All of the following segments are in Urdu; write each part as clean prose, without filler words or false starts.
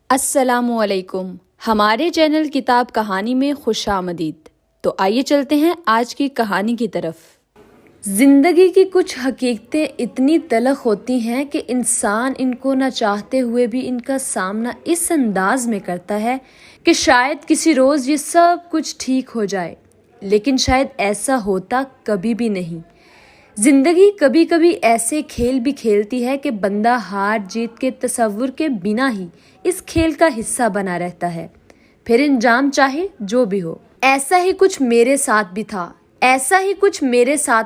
السلام علیکم، ہمارے چینل کتاب کہانی میں خوش آمدید۔ تو آئیے چلتے ہیں آج کی کہانی کی طرف۔ زندگی کی کچھ حقیقتیں اتنی تلخ ہوتی ہیں کہ انسان ان کو نہ چاہتے ہوئے بھی ان کا سامنا اس انداز میں کرتا ہے کہ شاید کسی روز یہ سب کچھ ٹھیک ہو جائے، لیکن شاید ایسا ہوتا کبھی بھی نہیں۔ زندگی کبھی کبھی ایسے کھیل بھی کھیلتی ہے کہ بندہ ہار جیت کے تصور کے بنا ہی اس کھیل کا حصہ بنا رہتا ہے، پھر انجام چاہے جو بھی ہو۔ ایسا ہی کچھ میرے ساتھ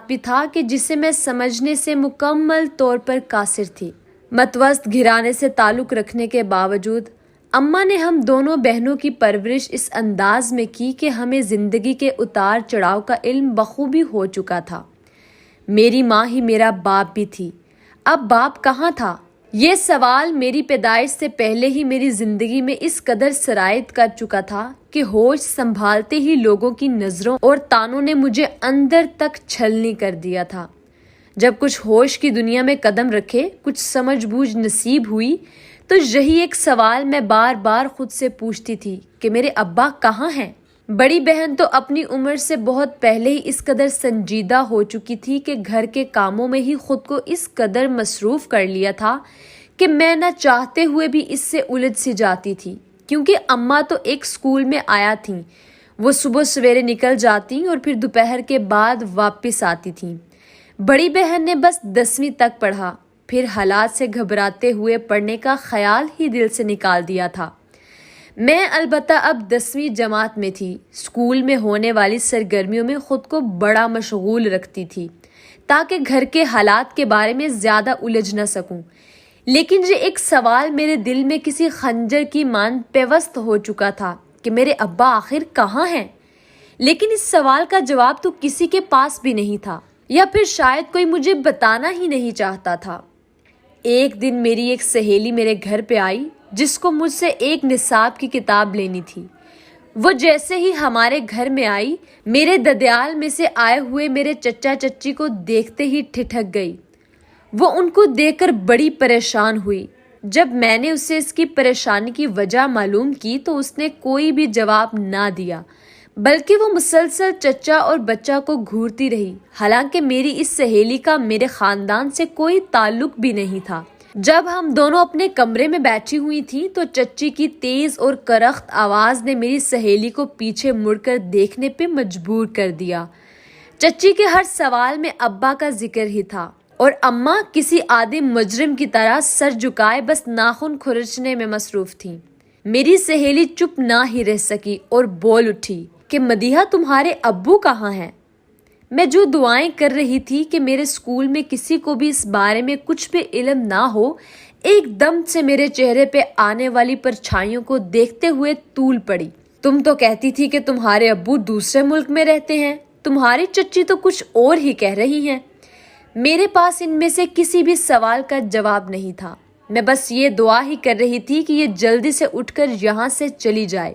بھی تھا کہ جسے میں سمجھنے سے مکمل طور پر قاصر تھی۔ متوسط گھرانے سے تعلق رکھنے کے باوجود اماں نے ہم دونوں بہنوں کی پرورش اس انداز میں کی کہ ہمیں زندگی کے اتار چڑھاؤ کا علم بخوبی ہو چکا تھا۔ میری ماں ہی میرا باپ بھی تھی۔ اب باپ کہاں تھا؟ یہ سوال میری پیدائش سے پہلے ہی میری زندگی میں اس قدر سرایت کر چکا تھا کہ ہوش سنبھالتے ہی لوگوں کی نظروں اور طعنوں نے مجھے اندر تک چھلنی کر دیا تھا۔ جب کچھ ہوش کی دنیا میں قدم رکھے، کچھ سمجھ بوجھ نصیب ہوئی، تو یہی ایک سوال میں بار بار خود سے پوچھتی تھی کہ میرے ابا کہاں ہیں؟ بڑی بہن تو اپنی عمر سے بہت پہلے ہی اس قدر سنجیدہ ہو چکی تھی کہ گھر کے کاموں میں ہی خود کو اس قدر مصروف کر لیا تھا کہ میں نہ چاہتے ہوئے بھی اس سے الجھ سی جاتی تھی، کیونکہ اماں تو ایک اسکول میں آیا تھیں۔ وہ صبح سویرے نکل جاتی اور پھر دوپہر کے بعد واپس آتی تھیں۔ بڑی بہن نے بس 10ویں تک پڑھا، پھر حالات سے گھبراتے ہوئے پڑھنے کا خیال ہی دل سے نکال دیا تھا۔ میں البتہ اب 10ویں جماعت میں تھی۔ اسکول میں ہونے والی سرگرمیوں میں خود کو بڑا مشغول رکھتی تھی تاکہ گھر کے حالات کے بارے میں زیادہ الجھ نہ سکوں، لیکن یہ ایک سوال میرے دل میں کسی خنجر کی مانند پیوست ہو چکا تھا کہ میرے ابا آخر کہاں ہیں؟ لیکن اس سوال کا جواب تو کسی کے پاس بھی نہیں تھا، یا پھر شاید کوئی مجھے بتانا ہی نہیں چاہتا تھا۔ ایک دن میری ایک سہیلی میرے گھر پہ آئی جس کو مجھ سے ایک نصاب کی کتاب لینی تھی۔ وہ جیسے ہی ہمارے گھر میں آئی، میرے ددیال میں سے آئے ہوئے میرے چچا چچی کو دیکھتے ہی ٹھٹک گئی۔ وہ ان کو دیکھ کر بڑی پریشان ہوئی۔ جب میں نے اسے اس کی پریشانی کی وجہ معلوم کی تو اس نے کوئی بھی جواب نہ دیا، بلکہ وہ مسلسل چچا اور بچہ کو گھورتی رہی، حالانکہ میری اس سہیلی کا میرے خاندان سے کوئی تعلق بھی نہیں تھا۔ جب ہم دونوں اپنے کمرے میں بیٹھی ہوئی تھیں تو چچی کی تیز اور کرخت آواز نے میری سہیلی کو پیچھے مڑ کر دیکھنے پہ مجبور کر دیا۔ چچی کے ہر سوال میں ابا کا ذکر ہی تھا، اور اماں کسی عادی مجرم کی طرح سر جھکائے بس ناخن کھرچنے میں مصروف تھیں۔ میری سہیلی چپ نہ ہی رہ سکی اور بول اٹھی کہ مدیحہ، تمہارے ابو کہاں ہیں؟ میں جو دعائیں کر رہی تھی کہ میرے اسکول میں کسی کو بھی اس بارے میں کچھ بھی علم نہ ہو، ایک دم سے میرے چہرے پہ آنے والی پرچھائیوں کو دیکھتے ہوئے طول پڑی۔ تم تو کہتی تھی کہ تمہارے ابو دوسرے ملک میں رہتے ہیں، تمہاری چچی تو کچھ اور ہی کہہ رہی ہیں۔ میرے پاس ان میں سے کسی بھی سوال کا جواب نہیں تھا۔ میں بس یہ دعا ہی کر رہی تھی کہ یہ جلدی سے اٹھ کر یہاں سے چلی جائے۔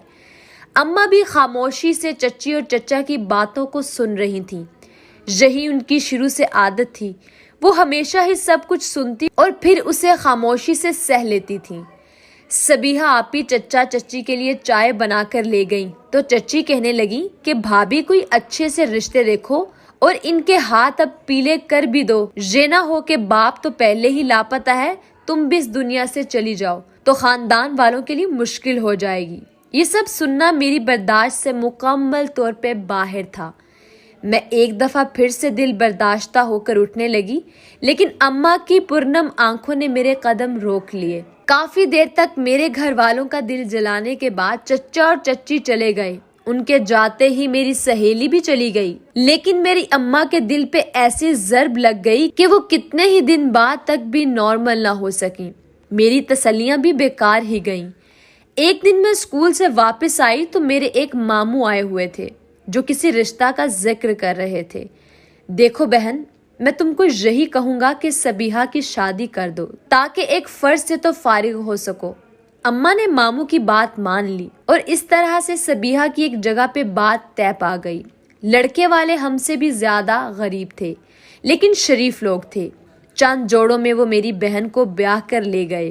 اماں بھی خاموشی سے چچی اور چچا کی باتوں کو سن رہی تھیں۔ یہی ان کی شروع سے عادت تھی، وہ ہمیشہ ہی سب کچھ سنتی اور پھر اسے خاموشی سے سہ لیتی تھیں۔ سبیحہ آپی چچا چچی کے لیے چائے بنا کر لے گئیں تو چچی کہنے لگی کہ بھابھی کوئی اچھے سے رشتے دیکھو اور ان کے ہاتھ اب پیلے کر بھی دو، یہ نہ ہو کہ باپ تو پہلے ہی لاپتہ ہے، تم بھی اس دنیا سے چلی جاؤ تو خاندان والوں کے لیے مشکل ہو جائے گی۔ یہ سب سننا میری برداشت سے مکمل طور پہ باہر تھا۔ میں ایک دفعہ پھر سے دل برداشتہ ہو کر اٹھنے لگی، لیکن اماں کی پرنم آنکھوں نے میرے قدم روک لیے۔ کافی دیر تک میرے گھر والوں کا دل جلانے کے بعد چچا اور چچی چلے گئے۔ ان کے جاتے ہی میری سہیلی بھی چلی گئی، لیکن میری اماں کے دل پہ ایسی ضرب لگ گئی کہ وہ کتنے ہی دن بعد تک بھی نارمل نہ ہو سکیں۔ میری تسلیاں بھی بیکار ہی گئیں۔ ایک دن میں اسکول سے واپس آئی تو میرے ایک ماموں آئے ہوئے تھے جو کسی رشتہ کا ذکر کر رہے تھے۔ دیکھو بہن، میں تم کو یہی کہوں گا کہ سبیحہ کی شادی کر دو تاکہ ایک فرض سے تو فارغ ہو سکو۔ اماں نے ماموں کی بات مان لی اور اس طرح سے سبیحہ کی ایک جگہ پہ بات طے پا گئی۔ لڑکے والے ہم سے بھی زیادہ غریب تھے لیکن شریف لوگ تھے۔ چند جوڑوں میں وہ میری بہن کو بیاہ کر لے گئے۔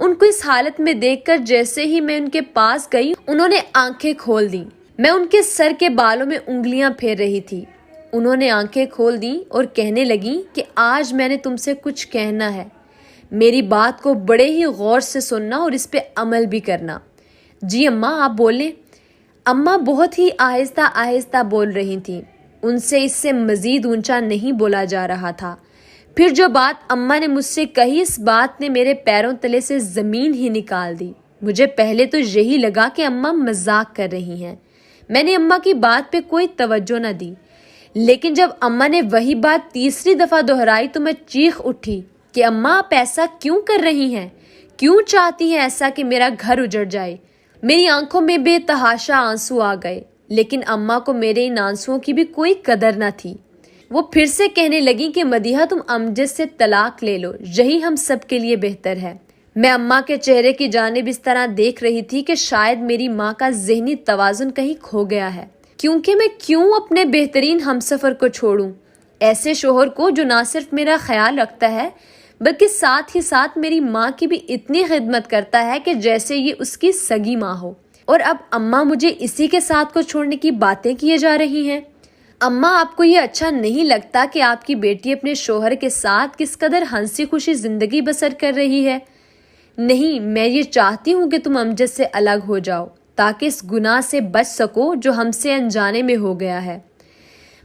ان کو اس حالت میں دیکھ کر جیسے ہی میں ان کے پاس گئی انہوں نے آنکھیں کھول دیں۔ میں ان کے سر کے بالوں میں انگلیاں پھیر رہی تھی۔ انہوں نے آنکھیں کھول دیں اور کہنے لگیں کہ آج میں نے تم سے کچھ کہنا ہے، میری بات کو بڑے ہی غور سے سننا اور اس پہ عمل بھی کرنا۔ جی اماں آپ بولیں۔ اماں بہت ہی آہستہ آہستہ بول رہی تھیں، ان سے اس سے مزید اونچا نہیں بولا جا رہا تھا۔ پھر جو بات اماں نے مجھ سے کہی، اس بات نے میرے پیروں تلے سے زمین ہی نکال دی۔ مجھے پہلے تو یہی لگا کہ اماں مذاق کر رہی ہیں۔ میں نے اماں کی بات پہ کوئی توجہ نہ دی، لیکن جب اماں نے وہی بات تیسری دفعہ دہرائی تو میں چیخ اٹھی کہ اماں آپ ایسا کیوں کر رہی ہیں؟ کیوں چاہتی ہیں ایسا کہ میرا گھر اجڑ جائے؟ میری آنکھوں میں بے تحاشا آنسو آ گئے، لیکن اماں کو میرے ان آنسوؤں کی بھی کوئی قدر نہ تھی۔ وہ پھر سے کہنے لگی کہ مدیحہ تم امجد سے طلاق لے لو، یہی ہم سب کے لیے بہتر ہے۔ میں اماں کے چہرے کی جانب اس طرح دیکھ رہی تھی کہ شاید میری ماں کا ذہنی توازن کہیں کھو گیا ہے، کیونکہ میں کیوں اپنے بہترین ہمسفر کو چھوڑوں، ایسے شوہر کو جو نہ صرف میرا خیال رکھتا ہے بلکہ ساتھ ہی ساتھ میری ماں کی بھی اتنی خدمت کرتا ہے کہ جیسے یہ اس کی سگی ماں ہو۔ اور اب اماں مجھے اسی کے ساتھ کو چھوڑنے کی باتیں کیے جا رہی ہیں۔ اماں آپ کو یہ اچھا نہیں لگتا کہ آپ کی بیٹی اپنے شوہر کے ساتھ کس قدر ہنسی خوشی زندگی بسر کر رہی ہے؟ نہیں، میں یہ چاہتی ہوں کہ تم امجد سے الگ ہو جاؤ تاکہ اس گناہ سے بچ سکو جو ہم سے انجانے میں ہو گیا ہے۔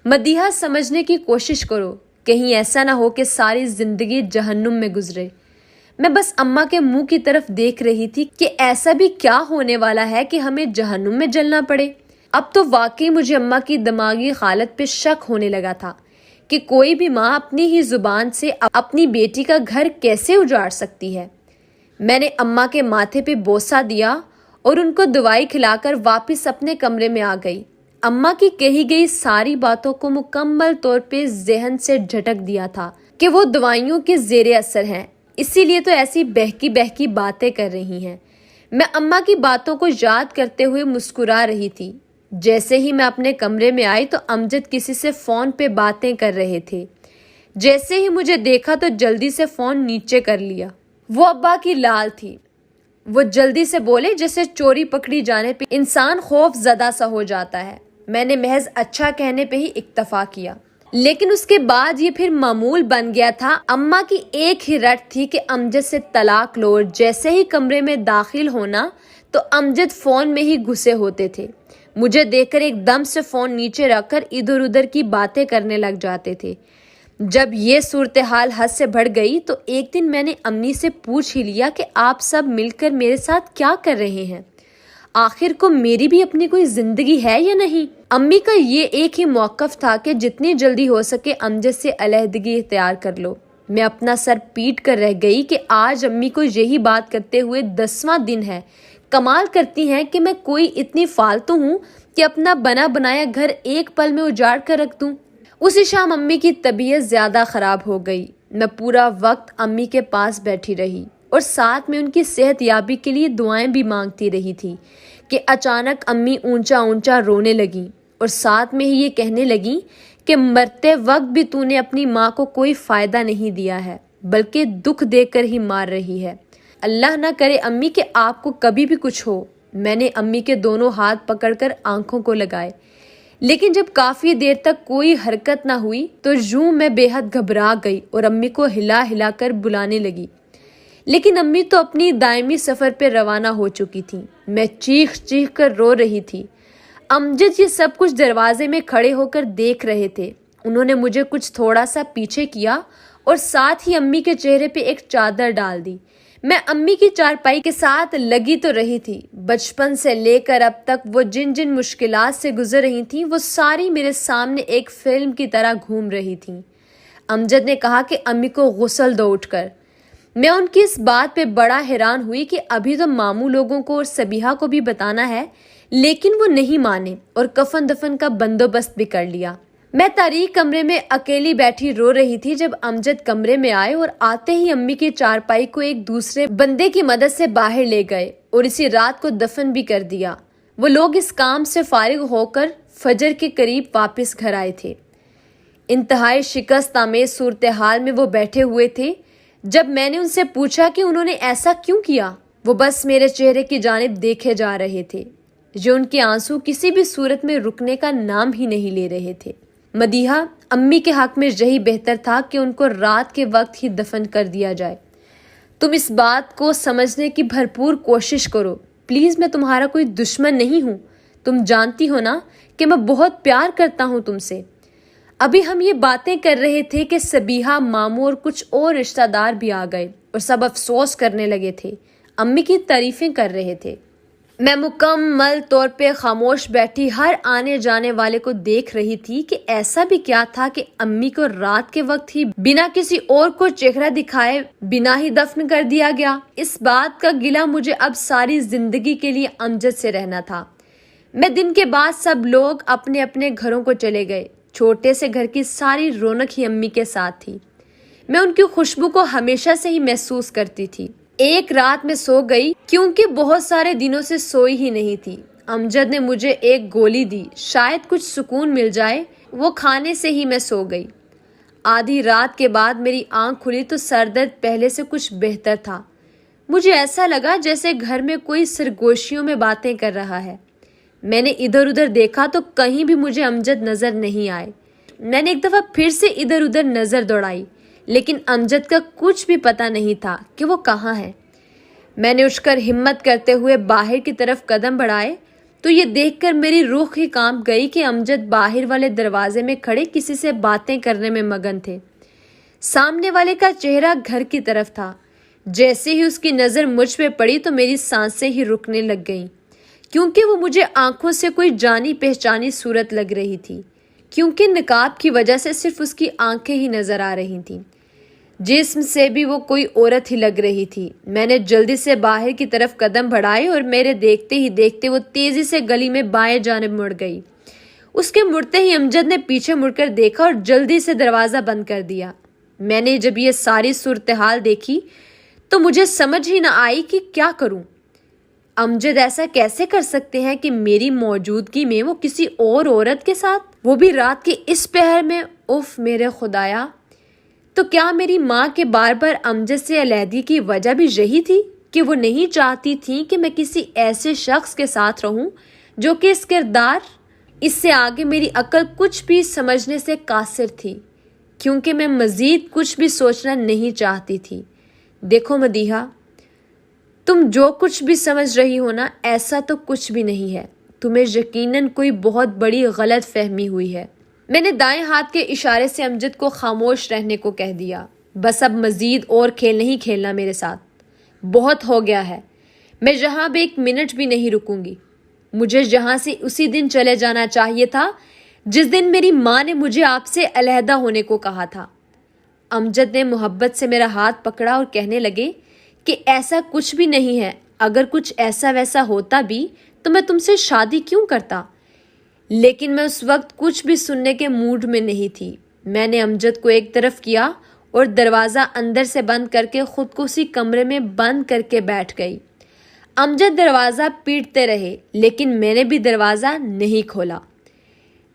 مدیحہ سمجھنے کی کوشش کرو، کہیں ایسا نہ ہو کہ ساری زندگی جہنم میں گزرے۔ میں بس اماں کے منہ کی طرف دیکھ رہی تھی کہ ایسا بھی کیا ہونے والا ہے کہ ہمیں جہنم میں جلنا پڑے۔ اب تو واقعی مجھے اماں کی دماغی حالت پہ شک ہونے لگا تھا کہ کوئی بھی ماں اپنی ہی زبان سے اپنی بیٹی کا گھر کیسے اجاڑ سکتی ہے۔ میں نے اماں کے ماتھے پہ بوسہ دیا اور ان کو دوائی کھلا کر واپس اپنے کمرے میں آ گئی۔ اماں کی کہی گئی ساری باتوں کو مکمل طور پہ ذہن سے جھٹک دیا تھا کہ وہ دوائیوں کے زیر اثر ہیں، اسی لیے تو ایسی بہکی بہکی باتیں کر رہی ہیں۔ میں اماں کی باتوں کو یاد کرتے ہوئے مسکرا رہی تھی۔ جیسے ہی میں اپنے کمرے میں آئی تو امجد کسی سے فون پہ باتیں کر رہے تھے۔ جیسے ہی مجھے دیکھا تو جلدی سے فون نیچے کر لیا۔ وہ ابا کی لال تھی۔ وہ جلدی سے بولے جیسے چوری پکڑی جانے پہ انسان خوف زدہ سا ہو جاتا ہے۔ میں نے محض اچھا کہنے پہ ہی اکتفا کیا، لیکن اس کے بعد یہ پھر معمول بن گیا تھا۔ اماں کی ایک ہی رٹ تھی کہ امجد سے طلاق لو، اور جیسے ہی کمرے میں داخل ہونا تو امجد فون میں ہی گھسے ہوتے تھے۔ مجھے دیکھ کر ایک دم سے فون نیچے رکھ کر ادھر ادھر کی باتیں کرنے لگ جاتے تھے۔ جب یہ صورتحال حد سے بڑھ گئی تو ایک دن میں نے امی سے پوچھ ہی لیا کہ آپ سب مل کر میرے ساتھ کیا کر رہے ہیں؟ آخر کو میری بھی اپنی کوئی زندگی ہے یا نہیں؟ امی کا یہ ایک ہی موقف تھا کہ جتنی جلدی ہو سکے امجد سے علیحدگی اختیار کر لو۔ میں اپنا سر پیٹ کر رہ گئی کہ آج امی کو یہی بات کرتے ہوئے 10واں دن ہے۔ کمال کرتی ہیں کہ میں کوئی اتنی فالتو ہوں کہ اپنا بنا بنایا گھر ایک پل میں اجاڑ کر رکھ دوں۔ اسی شام امی کی طبیعت زیادہ خراب ہو گئی۔ میں پورا وقت امی کے پاس بیٹھی رہی اور ساتھ میں ان کی صحت یابی کے لیے دعائیں بھی مانگتی رہی تھی کہ اچانک امی اونچا اونچا رونے لگیں اور ساتھ میں ہی یہ کہنے لگیں کہ مرتے وقت بھی تو نے اپنی ماں کو کوئی فائدہ نہیں دیا ہے بلکہ دکھ دے کر ہی مار رہی ہے۔ اللہ نہ کرے امی کہ آپ کو کبھی بھی کچھ ہو۔ میں نے امی کے دونوں ہاتھ پکڑ کر آنکھوں کو لگائے، لیکن جب کافی دیر تک کوئی حرکت نہ ہوئی تو یوں میں بے حد گھبرا گئی اور امی کو ہلا ہلا کر بلانے لگی، لیکن امی تو اپنی دائمی سفر پہ روانہ ہو چکی تھیں۔ میں چیخ چیخ کر رو رہی تھی۔ امجد یہ سب کچھ دروازے میں کھڑے ہو کر دیکھ رہے تھے۔ انہوں نے مجھے کچھ تھوڑا سا پیچھے کیا اور ساتھ ہی امی کے چہرے پہ ایک چادر ڈال دی۔ میں امی کی چارپائی کے ساتھ لگی تو رہی تھی۔ بچپن سے لے کر اب تک وہ جن جن مشکلات سے گزر رہی تھیں وہ ساری میرے سامنے ایک فلم کی طرح گھوم رہی تھیں۔ امجد نے کہا کہ امی کو غسل دو اٹھ کر۔ میں ان کی اس بات پہ بڑا حیران ہوئی کہ ابھی تو ماموں لوگوں کو اور سبیحہ کو بھی بتانا ہے، لیکن وہ نہیں مانے اور کفن دفن کا بندوبست بھی کر لیا۔ میں تاریک کمرے میں اکیلی بیٹھی رو رہی تھی جب امجد کمرے میں آئے اور آتے ہی امی کی چارپائی کو ایک دوسرے بندے کی مدد سے باہر لے گئے اور اسی رات کو دفن بھی کر دیا۔ وہ لوگ اس کام سے فارغ ہو کر فجر کے قریب واپس گھر آئے تھے۔ انتہائی شکست آمیز صورتحال میں وہ بیٹھے ہوئے تھے جب میں نے ان سے پوچھا کہ انہوں نے ایسا کیوں کیا، وہ بس میرے چہرے کی جانب دیکھے جا رہے تھے، جو ان کے آنسو کسی بھی صورت میں رکنے کا نام ہی نہیں لے رہے تھے۔ مدیحہ، امی کے حق میں یہی بہتر تھا کہ ان کو رات کے وقت ہی دفن کر دیا جائے۔ تم اس بات کو سمجھنے کی بھرپور کوشش کرو، پلیز، میں تمہارا کوئی دشمن نہیں ہوں، تم جانتی ہو نا کہ میں بہت پیار کرتا ہوں تم سے۔ ابھی ہم یہ باتیں کر رہے تھے کہ سبیحہ، ماموں اور کچھ اور رشتہ دار بھی آ گئے اور سب افسوس کرنے لگے تھے، امی کی تعریفیں کر رہے تھے۔ میں مکمل طور پہ خاموش بیٹھی ہر آنے جانے والے کو دیکھ رہی تھی کہ ایسا بھی کیا تھا کہ امی کو رات کے وقت ہی بنا کسی اور کو چہرہ دکھائے بنا ہی دفن کر دیا گیا۔ اس بات کا گلہ مجھے اب ساری زندگی کے لیے امجد سے رہنا تھا۔ میں دن کے بعد سب لوگ اپنے اپنے گھروں کو چلے گئے۔ چھوٹے سے گھر کی ساری رونق ہی امی کے ساتھ تھی۔ میں ان کی خوشبو کو ہمیشہ سے ہی محسوس کرتی تھی۔ ایک رات میں سو گئی کیونکہ بہت سارے دنوں سے سوئی ہی نہیں تھی۔ امجد نے مجھے ایک گولی دی، شاید کچھ سکون مل جائے، وہ کھانے سے ہی میں سو گئی۔ آدھی رات کے بعد میری آنکھ کھلی تو سر درد پہلے سے کچھ بہتر تھا۔ مجھے ایسا لگا جیسے گھر میں کوئی سرگوشیوں میں باتیں کر رہا ہے۔ میں نے ادھر ادھر دیکھا تو کہیں بھی مجھے امجد نظر نہیں آئے۔ میں نے ایک دفعہ پھر سے ادھر ادھر نظر دوڑائی، لیکن امجد کا کچھ بھی پتہ نہیں تھا کہ وہ کہاں ہے۔ میں نے اٹھ کر ہمت کرتے ہوئے باہر کی طرف قدم بڑھائے تو یہ دیکھ کر میری روح ہی کانپ گئی کہ امجد باہر والے دروازے میں کھڑے کسی سے باتیں کرنے میں مگن تھے۔ سامنے والے کا چہرہ گھر کی طرف تھا۔ جیسے ہی اس کی نظر مجھ پہ پڑی تو میری سانسیں ہی رکنے لگ گئیں، کیونکہ وہ مجھے آنکھوں سے کوئی جانی پہچانی صورت لگ رہی تھی، کیونکہ نقاب کی وجہ سے صرف اس کی آنکھیں ہی نظر آ رہی تھیں۔ جسم سے بھی وہ کوئی عورت ہی لگ رہی تھی۔ میں نے جلدی سے باہر کی طرف قدم بڑھائے اور میرے دیکھتے ہی دیکھتے وہ تیزی سے گلی میں بائیں جانب مڑ گئی۔ اس کے مڑتے ہی امجد نے پیچھے مڑ کر دیکھا اور جلدی سے دروازہ بند کر دیا۔ میں نے جب یہ ساری صورتحال دیکھی تو مجھے سمجھ ہی نہ آئی کہ کیا کروں۔ امجد ایسا کیسے کر سکتے ہیں کہ میری موجودگی میں وہ کسی اور عورت کے ساتھ، وہ بھی رات کے اس پہر میں؟ اف میرے خدایا! تو کیا میری ماں کے بار بار امجد سے علیحدگی کی وجہ بھی یہی تھی کہ وہ نہیں چاہتی تھیں کہ میں کسی ایسے شخص کے ساتھ رہوں جو کہ اس کردار؟ اس سے آگے میری عقل کچھ بھی سمجھنے سے قاصر تھی، کیونکہ میں مزید کچھ بھی سوچنا نہیں چاہتی تھی۔ دیکھو مدیحہ، تم جو کچھ بھی سمجھ رہی ہو نا، ایسا تو کچھ بھی نہیں ہے۔ تمہیں یقیناً کوئی بہت بڑی غلط فہمی ہوئی ہے۔ میں نے دائیں ہاتھ کے اشارے سے امجد کو خاموش رہنے کو کہہ دیا۔ بس اب مزید اور کھیل نہیں کھیلنا میرے ساتھ، بہت ہو گیا ہے۔ میں یہاں بھی ایک منٹ بھی نہیں رکوں گی۔ مجھے یہاں سے اسی دن چلے جانا چاہیے تھا جس دن میری ماں نے مجھے آپ سے علیحدہ ہونے کو کہا تھا۔ امجد نے محبت سے میرا ہاتھ پکڑا اور کہنے لگے کہ ایسا کچھ بھی نہیں ہے، اگر کچھ ایسا ویسا ہوتا بھی تو میں تم سے شادی کیوں کرتا؟ لیکن میں اس وقت کچھ بھی سننے کے موڈ میں نہیں تھی۔ میں نے امجد کو ایک طرف کیا اور دروازہ اندر سے بند کر کے خود کو اسی کمرے میں بند کر کے بیٹھ گئی۔ امجد دروازہ پیٹتے رہے، لیکن میں نے بھی دروازہ نہیں کھولا۔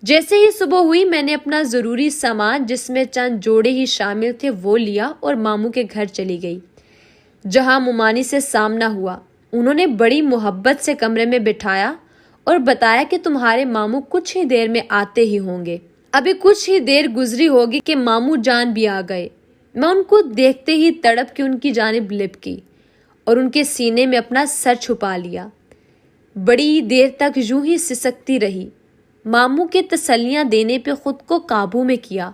جیسے ہی صبح ہوئی میں نے اپنا ضروری سامان، جس میں چند جوڑے ہی شامل تھے، وہ لیا اور ماموں کے گھر چلی گئی، جہاں ممانی سے سامنا ہوا۔ انہوں نے بڑی محبت سے کمرے میں بٹھایا اور بتایا کہ تمہارے ماموں کچھ ہی دیر میں آتے ہی ہوں گے۔ ابھی کچھ ہی دیر گزری ہوگی کہ ماموں جان بھی آ گئے۔ میں ان کو دیکھتے ہی تڑپ کے ان کی جانب لپکی اور ان کے سینے میں اپنا سر چھپا لیا۔ بڑی دیر تک یوں ہی سسکتی رہی۔ ماموں کے تسلیاں دینے پہ خود کو قابو میں کیا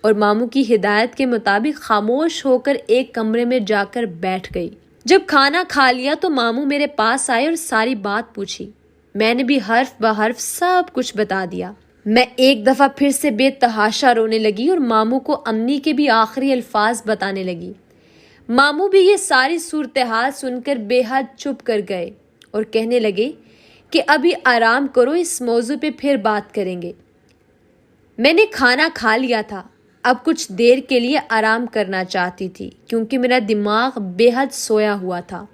اور ماموں کی ہدایت کے مطابق خاموش ہو کر ایک کمرے میں جا کر بیٹھ گئی۔ جب کھانا کھا لیا تو ماموں میرے پاس آئے اور ساری بات پوچھی۔ میں نے بھی حرف بحرف سب کچھ بتا دیا۔ میں ایک دفعہ پھر سے بے تحاشا رونے لگی اور ماموں کو امی کے بھی آخری الفاظ بتانے لگی۔ ماموں بھی یہ ساری صورتحال سن کر بے حد چپ کر گئے اور کہنے لگے کہ ابھی آرام کرو، اس موضوع پہ پھر بات کریں گے۔ میں نے کھانا کھا لیا تھا، اب کچھ دیر کے لیے آرام کرنا چاہتی تھی کیونکہ میرا دماغ بے حد سویا ہوا تھا۔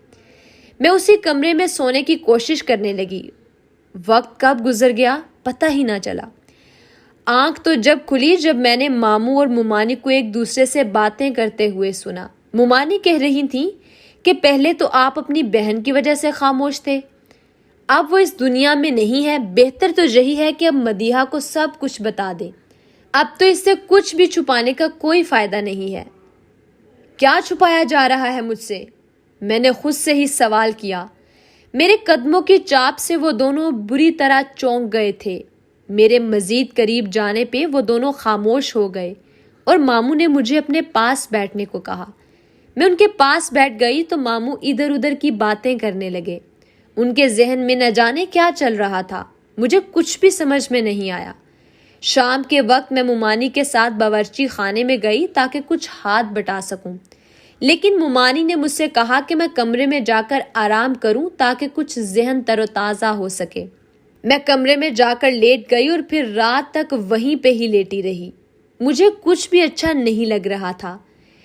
میں اسی کمرے میں سونے کی کوشش کرنے لگی۔ وقت کب گزر گیا پتہ ہی نہ چلا۔ آنکھ تو جب کھلی جب میں نے ماموں اور ممانی کو ایک دوسرے سے باتیں کرتے ہوئے سنا۔ ممانی کہہ رہی تھیں کہ پہلے تو آپ اپنی بہن کی وجہ سے خاموش تھے، اب وہ اس دنیا میں نہیں ہے، بہتر تو یہی ہے کہ اب مدیحہ کو سب کچھ بتا دیں، اب تو اس سے کچھ بھی چھپانے کا کوئی فائدہ نہیں ہے۔ کیا چھپایا جا رہا ہے مجھ سے؟ میں نے خود سے ہی سوال کیا۔ میرے قدموں کی چاپ سے وہ دونوں بری طرح چونک گئے تھے۔ میرے مزید قریب جانے پہ وہ دونوں خاموش ہو گئے اور ماموں نے مجھے اپنے پاس بیٹھنے کو کہا۔ میں ان کے پاس بیٹھ گئی تو ماموں ادھر ادھر کی باتیں کرنے لگے۔ ان کے ذہن میں نہ جانے کیا چل رہا تھا، مجھے کچھ بھی سمجھ میں نہیں آیا۔ شام کے وقت میں ممانی کے ساتھ باورچی خانے میں گئی تاکہ کچھ ہاتھ بٹا سکوں، لیکن ممانی نے مجھ سے کہا کہ میں کمرے میں جا کر آرام کروں تاکہ کچھ ذہن تر و تازہ ہو سکے۔ میں کمرے میں جا کر لیٹ گئی اور پھر رات تک وہیں پہ ہی لیٹی رہی۔ مجھے کچھ بھی اچھا نہیں لگ رہا تھا۔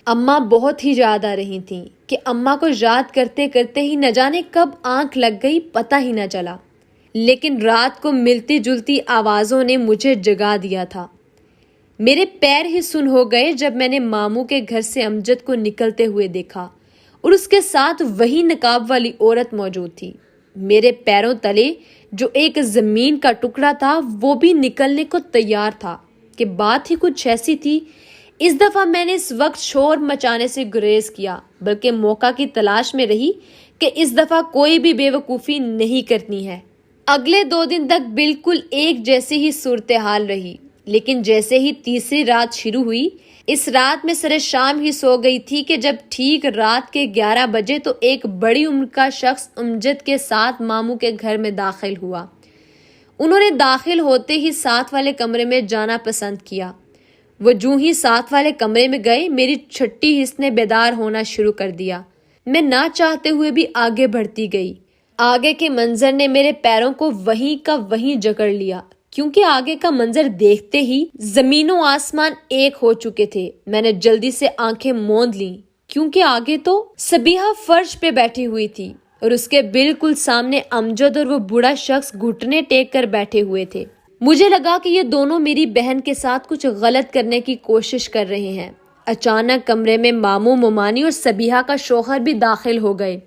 اماں بہت ہی یاد آ رہی تھیں کہ اماں کو یاد کرتے کرتے ہی نہ جانے کب آنکھ لگ گئی، پتہ ہی نہ چلا، لیکن رات کو ملتی جلتی آوازوں نے مجھے جگا دیا تھا۔ میرے پیر ہی سن ہو گئے جب میں نے ماموں کے گھر سے امجد کو نکلتے ہوئے دیکھا اور اس کے ساتھ وہی نقاب والی عورت موجود تھی۔ میرے پیروں تلے جو ایک زمین کا ٹکڑا تھا وہ بھی نکلنے کو تیار تھا کہ بات ہی کچھ ایسی تھی۔ اس دفعہ میں نے اس وقت شور مچانے سے گریز کیا، بلکہ موقع کی تلاش میں رہی کہ اس دفعہ کوئی بھی بے وقوفی نہیں کرنی ہے۔ اگلے 2 دن تک بالکل ایک جیسی ہی صورتحال رہی، لیکن جیسے ہی تیسری رات شروع ہوئی، اس رات میں سر شام ہی سو گئی تھی کہ جب ٹھیک رات کے 11 بجے تو ایک بڑی عمر کا شخص امجد کے ساتھ ماموں کے گھر میں داخل ہوا۔ انہوں نے داخل ہوتے ہی ساتھ والے کمرے میں جانا پسند کیا۔ وہ جوں ہی ساتھ والے کمرے میں گئے، میری چھٹی حس نے بیدار ہونا شروع کر دیا۔ میں نہ چاہتے ہوئے بھی آگے بڑھتی گئی۔ آگے کے منظر نے میرے پیروں کو وہیں کا وہیں جکڑ لیا، کیونکہ آگے کا منظر دیکھتے ہی زمین و آسمان ایک ہو چکے تھے۔ میں نے جلدی سے آنکھیں موند لیں، کیونکہ آگے تو سبیحہ فرش پہ بیٹھی ہوئی تھی اور اس کے بالکل سامنے امجد اور وہ بوڑھا شخص گھٹنے ٹیک کر بیٹھے ہوئے تھے۔ مجھے لگا کہ یہ دونوں میری بہن کے ساتھ کچھ غلط کرنے کی کوشش کر رہے ہیں۔ اچانک کمرے میں ماموں، ممانی اور سبیحہ کا شوہر بھی داخل ہو گئے۔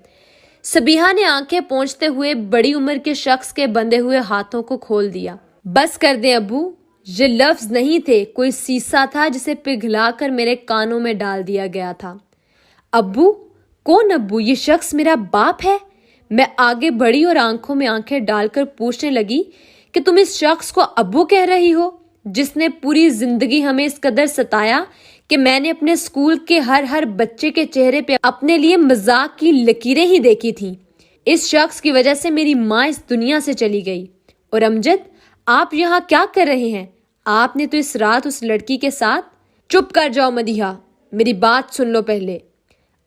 سبیحہ نے آنکھیں پوچھتے ہوئے بڑی عمر کے شخص کے بندھے ہوئے ہاتھوں کو کھول دیا۔ بس کر دیں ابو، یہ لفظ نہیں تھے، کوئی سیسا تھا جسے پگھلا کر میرے کانوں میں ڈال دیا گیا تھا۔ ابو؟ کون ابو؟ یہ شخص میرا باپ ہے؟ میں آگے بڑھی اور آنکھوں میں آنکھیں ڈال کر پوچھنے لگی کہ تم اس شخص کو ابو کہہ رہی ہو، جس نے پوری زندگی ہمیں اس قدر ستایا کہ میں نے اپنے اسکول کے ہر بچے کے چہرے پہ اپنے لیے مذاق کی لکیریں ہی دیکھی تھیں۔ اس شخص کی وجہ سے میری ماں اس دنیا سے چلی گئی۔ اور امجد، آپ یہاں کیا کر رہے ہیں؟ آپ نے تو اس رات اس لڑکی کے ساتھ… چپ کر جاؤ مدیحہ، میری بات سن لو پہلے۔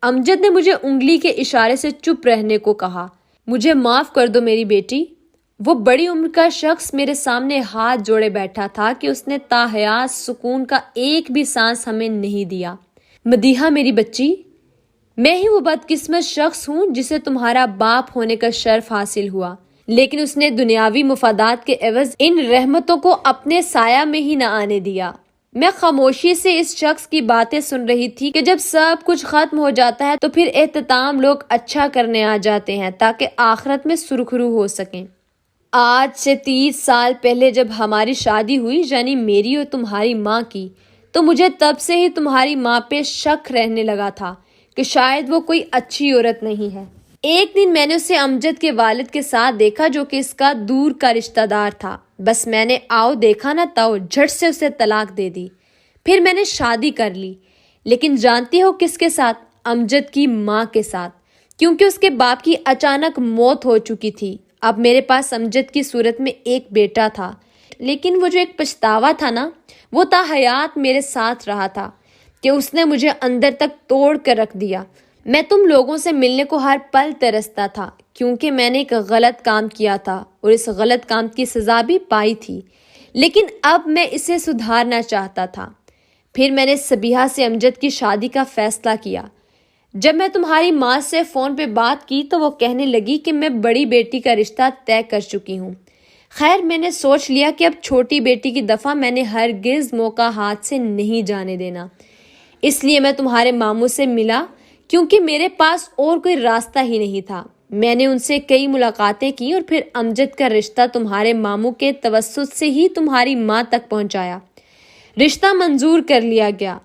امجد نے مجھے انگلی کے اشارے سے چپ رہنے کو کہا۔ مجھے معاف کر دو میری بیٹی۔ وہ بڑی عمر کا شخص میرے سامنے ہاتھ جوڑے بیٹھا تھا کہ اس نے تاحیات سکون کا ایک بھی سانس ہمیں نہیں دیا۔ مدیحہ میری بچی، میں ہی وہ بدقسمت شخص ہوں جسے تمہارا باپ ہونے کا شرف حاصل ہوا، لیکن اس نے دنیاوی مفادات کے عوض ان رحمتوں کو اپنے سایہ میں ہی نہ آنے دیا۔ میں خاموشی سے اس شخص کی باتیں سن رہی تھی کہ جب سب کچھ ختم ہو جاتا ہے تو پھر اختتام لوگ اچھا کرنے آ جاتے ہیں تاکہ آخرت میں سرخرو ہو سکیں۔ آج سے 30 سال پہلے جب ہماری شادی ہوئی، یعنی میری اور تمہاری ماں کی، تو مجھے تب سے ہی تمہاری ماں پہ شک رہنے لگا تھا کہ شاید وہ کوئی اچھی عورت نہیں ہے۔ ایک دن میں نے اسے امجد کے والد کے ساتھ دیکھا جو کہ اس کا دور کا رشتہ دار تھا۔ بس میں نے آؤ دیکھا نہ تاؤ جھٹ سے اسے طلاق دے دی۔ پھر میں نے شادی کر لی، لیکن جانتی ہو کس کے ساتھ؟ امجد کی ماں کے ساتھ، کیونکہ اس کے باپ کی اچانک موت ہو چکی تھی۔ اب میرے پاس امجد کی صورت میں ایک بیٹا تھا، لیکن وہ جو ایک پچھتاوا تھا نا، وہ تا حیات میرے ساتھ رہا تھا کہ اس نے مجھے اندر تک توڑ کر رکھ دیا۔ میں تم لوگوں سے ملنے کو ہر پل ترستا تھا، کیونکہ میں نے ایک غلط کام کیا تھا اور اس غلط کام کی سزا بھی پائی تھی، لیکن اب میں اسے سدھارنا چاہتا تھا۔ پھر میں نے سبیحہ سے امجد کی شادی کا فیصلہ کیا۔ جب میں تمہاری ماں سے فون پہ بات کی تو وہ کہنے لگی کہ میں بڑی بیٹی کا رشتہ طے کر چکی ہوں۔ خیر، میں نے سوچ لیا کہ اب چھوٹی بیٹی کی دفعہ میں نے ہرگز موقع ہاتھ سے نہیں جانے دینا، اس لیے میں تمہارے ماموں سے ملا کیونکہ میرے پاس اور کوئی راستہ ہی نہیں تھا۔ میں نے ان سے کئی ملاقاتیں کی اور پھر امجد کا رشتہ تمہارے ماموں کے توسط سے ہی تمہاری ماں تک پہنچایا۔ رشتہ منظور کر لیا گیا،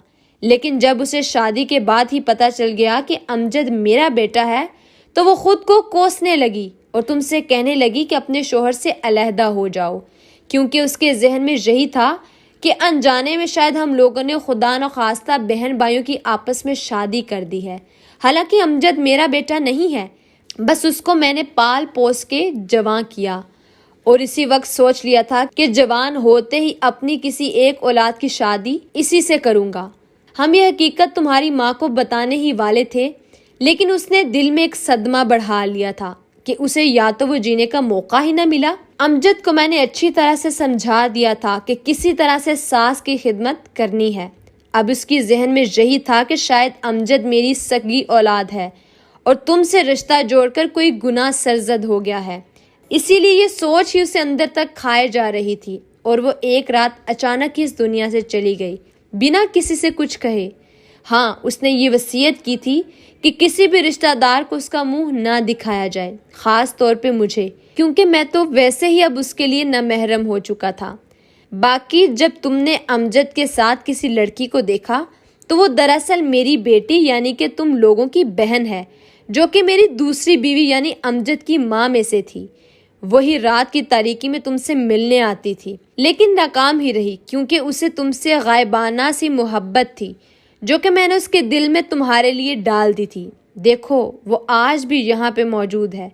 لیکن جب اسے شادی کے بعد ہی پتہ چل گیا کہ امجد میرا بیٹا ہے تو وہ خود کو کوسنے لگی اور تم سے کہنے لگی کہ اپنے شوہر سے علیحدہ ہو جاؤ، کیونکہ اس کے ذہن میں یہی تھا کہ انجانے میں شاید ہم لوگوں نے خدا نخواستہ بہن بھائیوں کی آپس میں شادی کر دی ہے۔ حالانکہ امجد میرا بیٹا نہیں ہے، بس اس کو میں نے پال پوس کے جوان کیا اور اسی وقت سوچ لیا تھا کہ جوان ہوتے ہی اپنی کسی ایک اولاد کی شادی اسی سے کروں گا۔ ہم یہ حقیقت تمہاری ماں کو بتانے ہی والے تھے، لیکن اس نے دل میں ایک صدمہ بڑھا لیا تھا کہ اسے یا تو وہ جینے کا موقع ہی نہ ملا۔ امجد کو میں نے اچھی طرح سے سمجھا دیا تھا کہ کسی طرح سے ساس کی خدمت کرنی ہے۔ اب اس کی ذہن میں یہی تھا کہ شاید امجد میری سگی اولاد ہے اور تم سے رشتہ جوڑ کر کوئی گناہ سرزد ہو گیا ہے، اسی لیے یہ سوچ ہی اسے اندر تک کھائے جا رہی تھی اور وہ ایک رات اچانک ہی اس دنیا سے چلی گئی بنا کسی سے کچھ کہے۔ ہاں، اس نے یہ وصیت کی تھی کہ کسی بھی رشتہ دار کو اس کا منہ نہ دکھایا جائے، خاص طور پہ مجھے، کیونکہ میں تو ویسے ہی اب اس کے لیے نامحرم ہو چکا تھا۔ باقی جب تم نے امجد کے ساتھ کسی لڑکی کو دیکھا تو وہ دراصل میری بیٹی یعنی کہ تم لوگوں کی بہن ہے، جو کہ میری دوسری بیوی یعنی امجد کی ماں میں سے تھی۔ وہی رات کی تاریکی میں تم سے ملنے آتی تھی، لیکن ناکام ہی رہی، کیونکہ اسے تم سے غائبانہ سی محبت تھی جو کہ میں نے اس کے دل میں تمہارے لیے ڈال دی تھی۔ دیکھو، وہ آج بھی یہاں پہ موجود ہے۔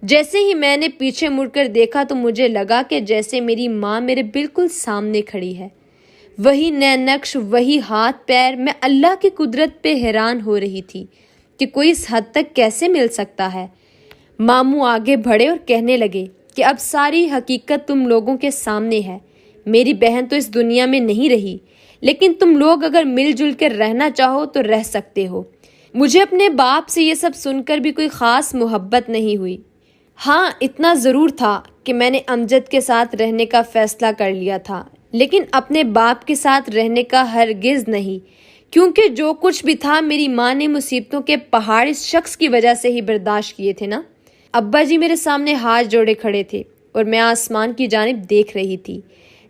جیسے ہی میں نے پیچھے مڑ کر دیکھا تو مجھے لگا کہ جیسے میری ماں میرے بالکل سامنے کھڑی ہے۔ وہی نئے نقش، وہی ہاتھ پیر۔ میں اللہ کی قدرت پہ حیران ہو رہی تھی کہ کوئی اس حد تک کیسے مل سکتا ہے۔ ماموں آگے بڑھے اور کہنے لگے کہ اب ساری حقیقت تم لوگوں کے سامنے ہے۔ میری بہن تو اس دنیا میں نہیں رہی، لیکن تم لوگ اگر مل جل کر رہنا چاہو تو رہ سکتے ہو۔ مجھے اپنے باپ سے یہ سب سن کر بھی کوئی خاص محبت نہیں ہوئی۔ ہاں، اتنا ضرور تھا کہ میں نے امجد کے ساتھ رہنے کا فیصلہ کر لیا تھا، لیکن اپنے باپ کے ساتھ رہنے کا ہرگز نہیں، کیونکہ جو کچھ بھی تھا میری ماں نے مصیبتوں کے پہاڑ اس شخص کی وجہ سے ہی برداشت کیے تھے نا۔ ابا جی میرے سامنے ہاتھ جوڑے کھڑے تھے اور میں آسمان کی جانب دیکھ رہی تھی،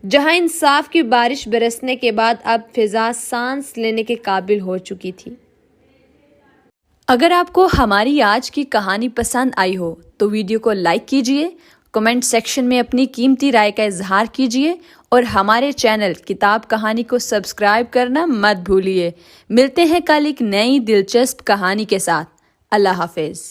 جہاں انصاف کی بارش برسنے کے بعد اب فضا سانس لینے کے قابل ہو چکی تھی۔ اگر آپ کو ہماری آج کی کہانی پسند آئی ہو تو ویڈیو کو لائک کیجئے، کمنٹ سیکشن میں اپنی قیمتی رائے کا اظہار کیجئے اور ہمارے چینل کتاب کہانی کو سبسکرائب کرنا مت بھولیے۔ ملتے ہیں کل ایک نئی دلچسپ کہانی کے ساتھ۔ اللہ حافظ۔